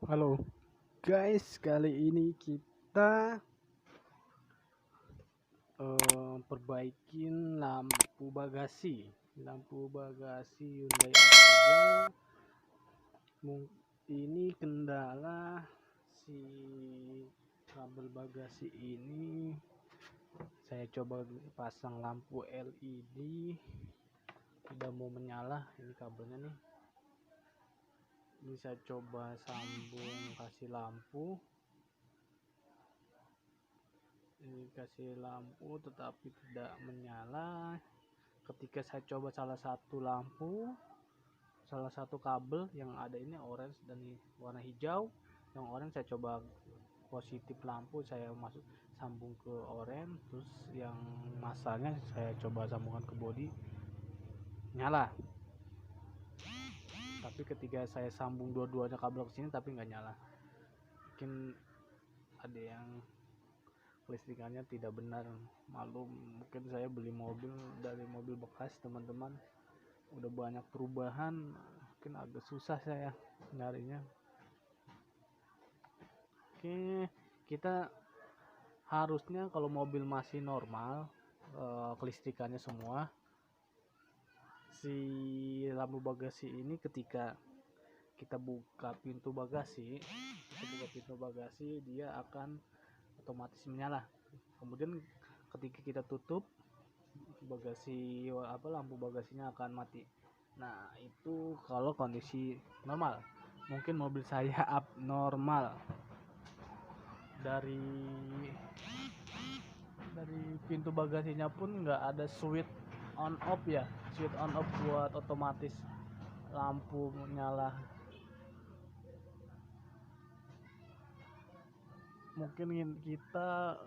Halo guys, kali ini kita perbaikin lampu bagasi Hyundai Avanza. Ini kendala si kabel bagasi ini. Saya coba pasang lampu LED, tidak mau menyala. Ini kabelnya nih. Ini saya coba sambung kasih lampu. Ini kasih lampu tetapi tidak menyala. Ketika saya coba salah satu kabel yang ada ini orange dan warna hijau, yang orange saya coba positif lampu, saya sambung ke orange, terus yang masanya saya coba sambungkan ke body, nyala. Tapi ketika saya sambung dua-duanya kabel ke sini tapi nggak nyala. Mungkin ada yang listrikannya tidak benar. Malum, mungkin saya beli mobil dari mobil bekas teman-teman, udah banyak perubahan, mungkin agak susah saya nyarinya. Oke, kita harusnya kalau mobil masih normal, kelistrikannya semua, si lampu bagasi ini ketika kita buka pintu bagasi dia akan otomatis menyala. Kemudian ketika kita tutup lampu bagasinya akan mati. Nah, itu kalau kondisi normal. Mungkin mobil saya abnormal. Dari pintu bagasinya pun nggak ada switch on off buat otomatis lampu nyala. Mungkin kita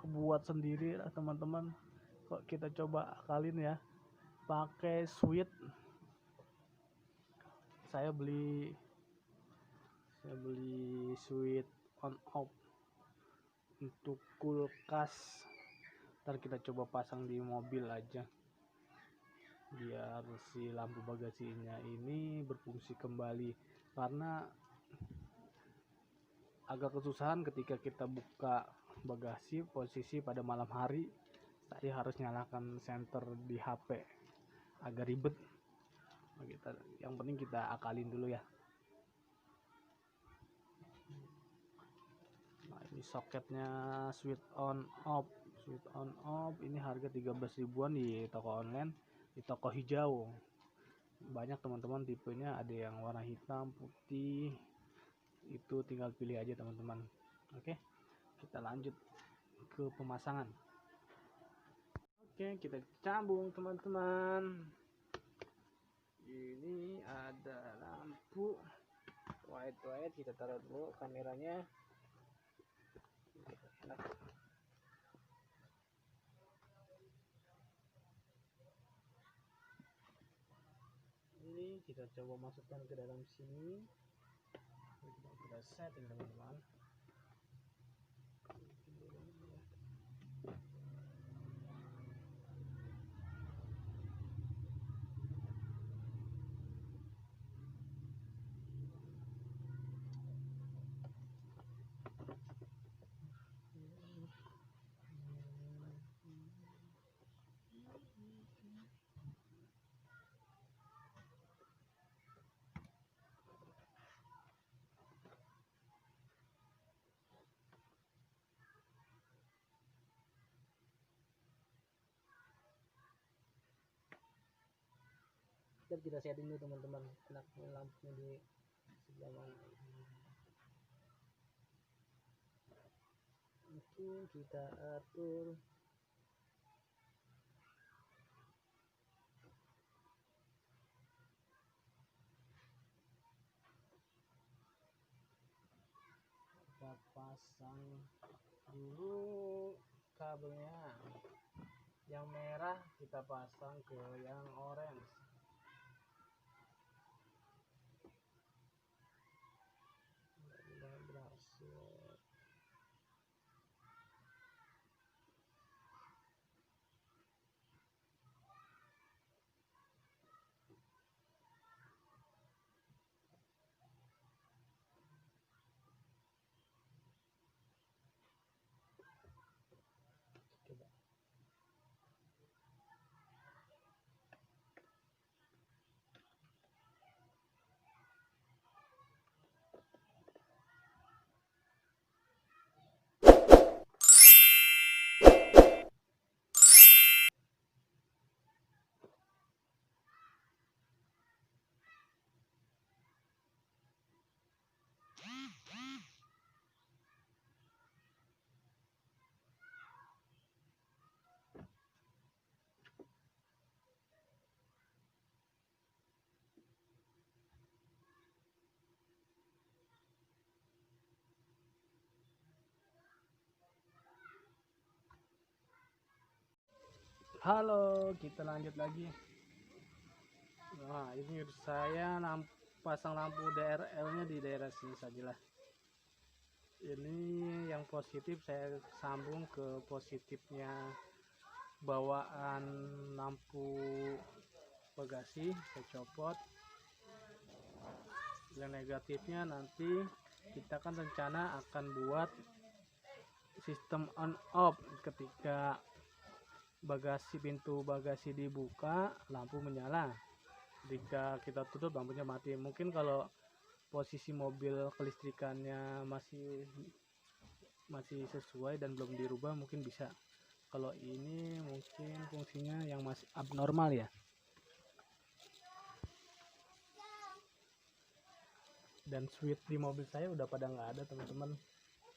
buat sendiri lah teman-teman. Kok kita coba akalin ya, pakai switch. Saya beli switch on off untuk kulkas. Ntar kita coba pasang di mobil aja biar si lampu bagasinya ini berfungsi kembali, karena agak kesusahan ketika kita buka bagasi posisi pada malam hari. Saya harus nyalakan senter di HP, agak ribet. Yang penting kita akalin dulu ya. Nah, ini soketnya switch on off ini harga 13 ribuan di toko online, di toko hijau. Banyak teman-teman tipenya, ada yang warna hitam, putih, itu tinggal pilih aja teman-teman. Oke, kita lanjut ke pemasangan. Oke, kita sambung teman-teman. Ini ada lampu white, kita taruh dulu kameranya. Ini kita coba masukkan ke dalam sini. Kita setting teman-teman. Kita setting dulu teman-teman, enaknya lampunya di sebelah mana. Mungkin kita atur kita pasang dulu kabelnya. Yang merah kita pasang ke yang orange. Halo, kita lanjut lagi. Nah, ini saya pasang lampu DRL-nya di daerah sini sajalah. Ini yang positif saya sambung ke positifnya bawaan lampu bagasi, saya copot. Yang negatifnya nanti kita kan rencana akan buat sistem on off. Ketika pintu bagasi dibuka, lampu menyala. Ketika kita tutup, lampunya mati. Mungkin kalau posisi mobil kelistrikannya masih sesuai dan belum dirubah, mungkin bisa. Kalau ini mungkin fungsinya yang masih abnormal ya. Dan switch di mobil saya udah pada nggak ada, teman-teman.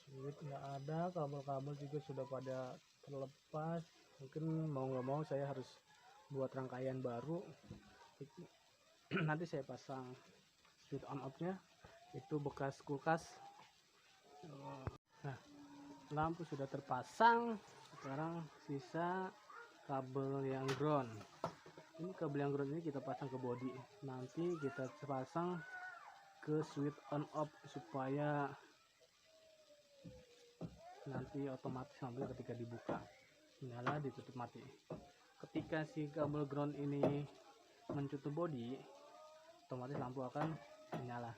Switch nggak ada, kabel-kabel juga sudah pada terlepas. Mungkin mau nggak mau saya harus buat rangkaian baru. Nanti saya pasang switch on off nya, itu bekas kulkas. Nah, lampu sudah terpasang, sekarang sisa kabel yang ground. Ini kabel yang ground ini kita pasang ke bodi, nanti kita pasang ke switch on off supaya nanti otomatis lampu ketika dibuka nyala, ditutup mati. Ketika si kabel ground ini mencukup bodi, otomatis lampu akan menyala,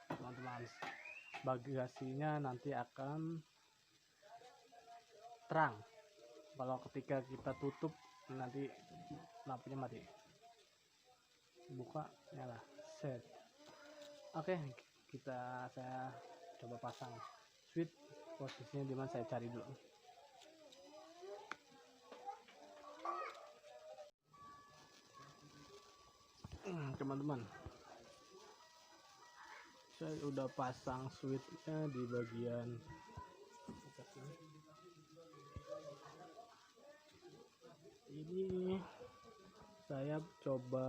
teman-teman. Bagasinya nanti akan terang. Kalau ketika kita tutup, nanti lampunya mati. Buka, nyala, set. Oke, saya coba pasang switch. Posisinya dimana, saya cari dulu. Teman-teman, saya udah pasang switchnya di bagian ini. Saya coba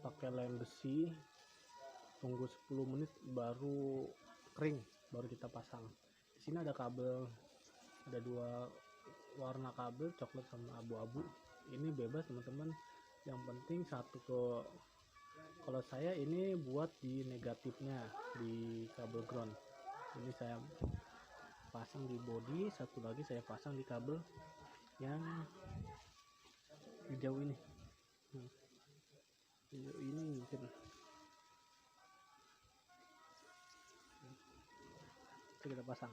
pakai lem besi, tunggu 10 menit baru kering, baru kita pasang. Di sini ada kabel, ada dua warna kabel, coklat sama abu-abu. Ini bebas, teman-teman. Yang penting satu kalau saya ini buat di negatifnya di kabel ground. Ini saya pasang di bodi, satu lagi saya pasang di kabel yang hijau ini. Hijau ini mungkin kita pasang.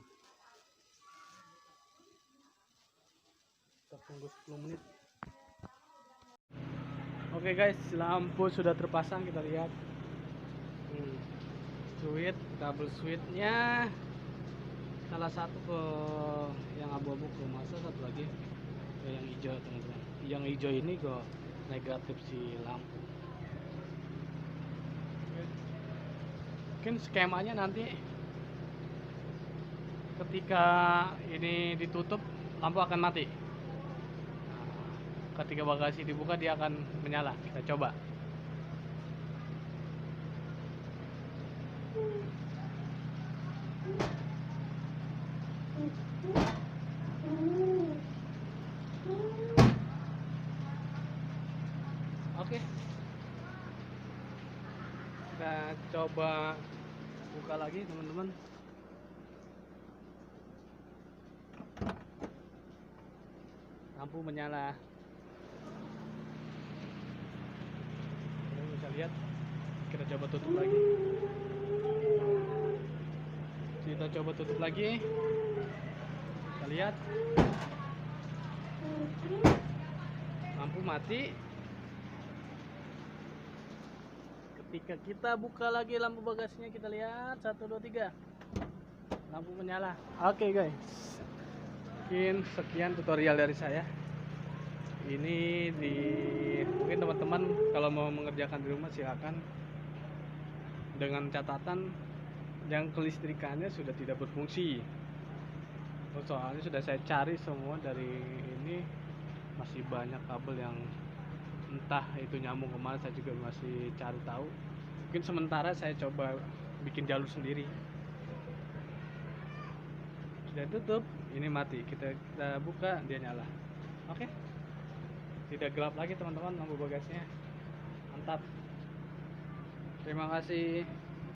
Kita tunggu 10 menit. Oke guys, lampu sudah terpasang, kita lihat. Switch, kabel switchnya salah satu ke yang abu-abu ke masa, satu lagi ke yang hijau, teman-teman. Yang hijau ini ke negatif si lampu. Mungkin skemanya nanti ketika ini ditutup, lampu akan mati. Ketika bagasi dibuka, dia akan menyala. Kita coba. Oke, kita coba buka lagi, teman-teman. Lampu menyala. Kalian bisa lihat. Kita coba tutup lagi. Kita coba tutup lagi. Kita lihat. Lampu mati. Ketika kita buka lagi lampu bagasinya, kita lihat 1, 2, 3, lampu menyala. Oke guys, mungkin sekian tutorial dari saya. Ini mungkin teman-teman kalau mau mengerjakan di rumah silakan, dengan catatan yang kelistrikannya sudah tidak berfungsi. Soalnya sudah saya cari semua dari ini, masih banyak kabel yang entah itu nyambung kemana, saya juga masih cari tahu. Mungkin sementara saya coba bikin jalur sendiri. Sudah tutup, ini mati. Kita buka, dia nyala. Oke. tidak gelap lagi teman-teman lampu bagasinya. Mantap. Terima kasih.